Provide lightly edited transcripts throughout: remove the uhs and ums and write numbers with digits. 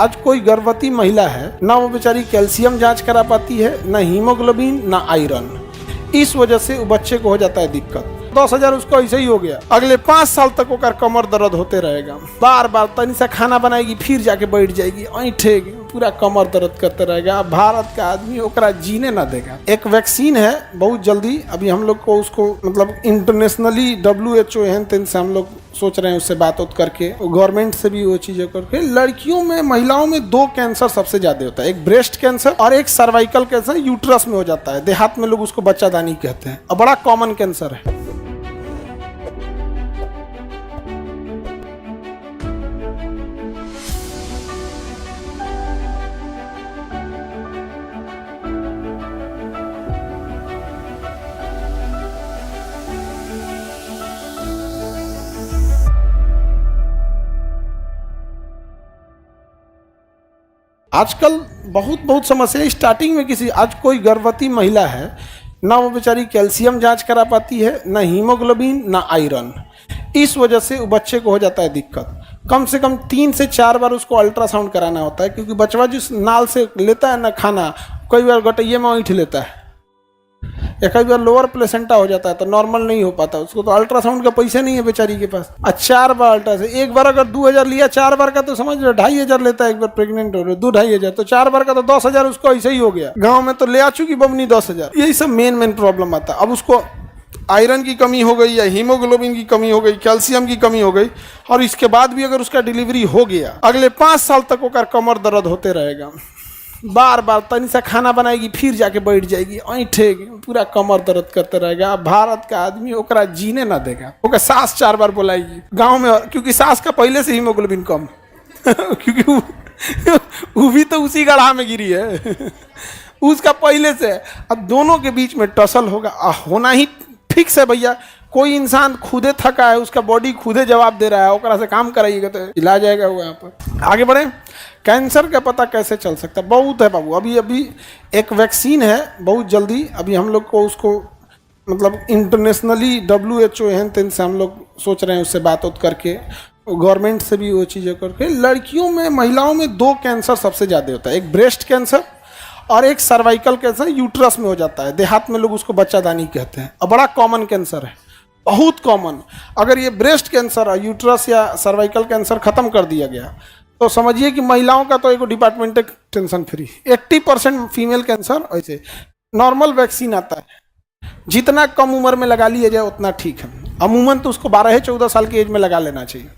आज कोई गर्भवती महिला है ना, वो बेचारी कैल्शियम जांच करा पाती है, ना हीमोग्लोबिन, ना आयरन। इस वजह से वो बच्चे को हो जाता है दिक्कत। 10,000 उसको ऐसे ही हो गया, अगले 5 साल तक ओकर कमर दर्द होते रहेगा। बार बार तनी सा खाना बनाएगी, फिर जाके बैठ जाएगी, ऐठेगी, पूरा कमर दर्द करते रहेगा। भारत का आदमी ओकरा जीने ना देगा। एक वैक्सीन है बहुत जल्दी, अभी हम लोग को उसको मतलब इंटरनेशनली WHO है तेन से हम लोग सोच रहे हैं उससे बात करके, गवर्नमेंट से भी वो चीजें करके। लड़कियों में, महिलाओं में 2 कैंसर सबसे ज्यादा होता है, एक ब्रेस्ट कैंसर और एक सर्वाइकल कैंसर यूट्रस में हो जाता है। देहात में लोग उसको बच्चादानी कहते हैं और बड़ा कॉमन कैंसर है। आजकल बहुत समस्या स्टार्टिंग में किसी, आज कोई गर्भवती महिला है ना, वो बेचारी कैल्शियम जांच करा पाती है, ना हीमोग्लोबिन, ना आयरन। इस वजह से वो बच्चे को हो जाता है दिक्कत। कम से कम 3 से 4 बार उसको अल्ट्रासाउंड कराना होता है, क्योंकि बचवा जिस नाल से लेता है ना खाना, कई बार गटैये में ऐंठ लेता है, या कई बार लोअर प्लेसेंटा हो जाता है तो नॉर्मल नहीं हो पाता। उसको तो अल्ट्रासाउंड का पैसे नहीं है बेचारी के पास। 4 बार अल्ट्रासाउंड, एक बार अगर 2,000 लिया, 4 बार का तो समझ लो 2,500 लेता है। एक बार प्रेग्नेंट हो रहे 2-2,500, तो 4 बार का तो 10,000 उसको ऐसे ही हो गया। गाँव में तो ले आ चुकी बमनी 10,000। यही सब मेन प्रॉब्लम आता है। अब उसको आयरन की कमी हो गई, या हीमोग्लोबिन की कमी हो गई, कैल्शियम की कमी हो गई, और इसके बाद भी अगर उसका डिलीवरी हो गया, अगले 5 साल तक ओकर कमर दर्द होते रहेगा। बार बार तनी सा खाना बनाएगी, फिर जाके बैठ जाएगी, ऐठेगी, पूरा कमर दर्द करते रहेगा। भारत का आदमी ओकरा जीने ना देगा। ओकर सास 4 बार बुलाएगी गांव में, क्योंकि सास का पहले से हीमोग्लोबिन कम क्योंकि वो भी तो उसी गड्ढा में गिरी है उसका पहले से। अब दोनों के बीच में टसल होगा, होना ही फिक्स है भैया। कोई इंसान खुदे थका है, उसका बॉडी खुदे जवाब दे रहा है, ओकरा से काम कराइएगा तो इलाज आएगा वो। यहाँ पर आगे बढ़े। कैंसर का पता कैसे चल सकता है? बहुत है बाबू। अभी एक वैक्सीन है बहुत जल्दी, अभी हम लोग को उसको मतलब इंटरनेशनली WHO है तेन से हम लोग सोच रहे हैं उससे बात करके, गवर्नमेंट से भी वो चीज़ें करके। लड़कियों में, महिलाओं में 2 कैंसर सबसे ज़्यादा होता है, एक ब्रेस्ट कैंसर और एक सर्वाइकल कैंसर यूट्रस में हो जाता है। देहात में लोग उसको बच्चादानी कहते हैं और बड़ा कॉमन कैंसर है, बहुत कॉमन। अगर ये ब्रेस्ट कैंसर और यूट्रस या सर्वाइकल कैंसर खत्म कर दिया गया तो समझिए कि महिलाओं का तो एक डिपार्टमेंट है टेंशन फ्री। 80% फीमेल कैंसर ऐसे नॉर्मल वैक्सीन आता है, जितना कम उम्र में लगा लिया जाए उतना ठीक है। अमूमन तो उसको 12-14 साल की एज में लगा लेना चाहिए,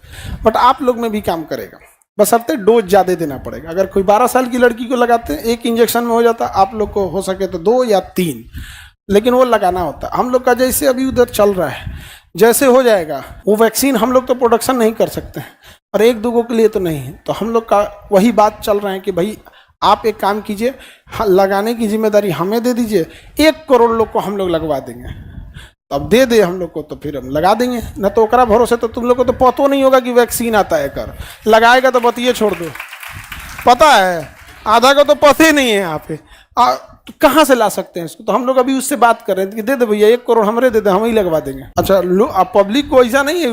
बट आप लोग में भी काम करेगा, बशर्ते डोज ज़्यादा देना पड़ेगा। अगर कोई 12 साल की लड़की को लगाते हैं, 1 इंजेक्शन में हो जाता, आप लोग को हो सके तो 2 या 3, लेकिन वो लगाना होता है। हम लोग का जैसे अभी उधर चल रहा है, जैसे हो जाएगा वो वैक्सीन, हम लोग तो प्रोडक्शन नहीं कर सकते हैं, और 1-2 के लिए तो नहीं है। तो हम लोग का वही बात चल रहा है कि भाई आप एक काम कीजिए, लगाने की जिम्मेदारी हमें दे दीजिए। 1 करोड़ लोग को हम लोग लगवा देंगे, तो अब दे दे हम लोग को तो फिर हम लगा देंगे। न तो ओकरा भरोसे तो तुम लोग को तो पता नहीं होगा कि वैक्सीन आता है। कर लगाएगा तो बतिए छोड़ दो, पता है आधा को तो पता ही नहीं है यहाँ पे। तो कहाँ से ला सकते हैं इसको? तो हम लोग अभी उससे बात कर रहे हैं कि दे दे भैया 1 करोड़ हमरे दे दे, हम ही लगवा देंगे। अच्छा, पब्लिक को ऐसा नहीं है,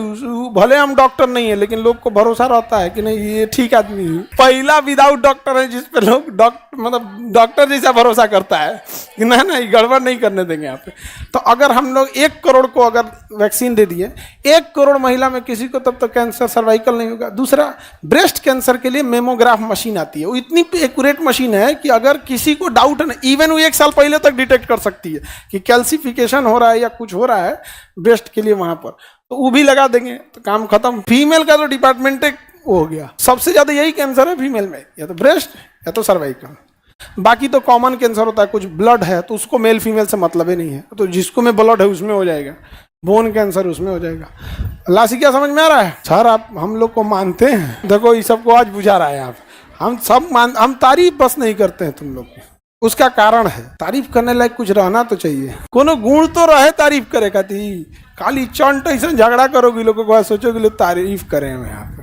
भले हम डॉक्टर नहीं है लेकिन लोग को भरोसा रहता है कि नहीं ये ठीक आदमी है। पहला विदाउट डॉक्टर है जिसपे लोग मतलब डॉक्टर जैसा भरोसा करता है कि ना ये गड़बड़ नहीं करने देंगे यहाँ पे। तो अगर हम लोग 1 करोड़ को अगर वैक्सीन दे दिए, 1 करोड़ महिला में किसी को तब तक कैंसर सर्वाइकल नहीं होगा। दूसरा, ब्रेस्ट कैंसर के लिए मेमोग्राफ मशीन आती है, वो इतनी एक्यूरेट मशीन है कि अगर किसी को डाउट है, इवन वो 1 साल पहले तक डिटेक्ट कर सकती है कि कैल्सिफिकेशन हो रहा है या कुछ हो रहा है ब्रेस्ट के लिए वहां पर, तो वो भी लगा देंगे तो काम खत्म। फीमेल का तो डिपार्टमेंट हो गया। सबसे ज्यादा यही कैंसर है फीमेल में, या तो ब्रेस्ट या तो सर्वाइकल। बाकी तो कॉमन कैंसर होता है, कुछ ब्लड है तो उसको मेल फीमेल से मतलब ही नहीं है, तो जिसको में ब्लड है उसमें हो जाएगा, बोन कैंसर उसमें हो जाएगा। अल्लाह से क्या समझ में आ रहा है सर? आप हम लोग को मानते हैं, देखो ये सबको आज बुझा रहा है आप। हम तारीफ बस नहीं करते हैं तुम लोग की, उसका कारण है तारीफ करने लायक कुछ रहना तो चाहिए, कोनो गुण तो रहे तारीफ करे खातिर। खाली चंट ऐसा झगड़ा करोगे लोगों को, सोचोगे लोग तारीफ करें।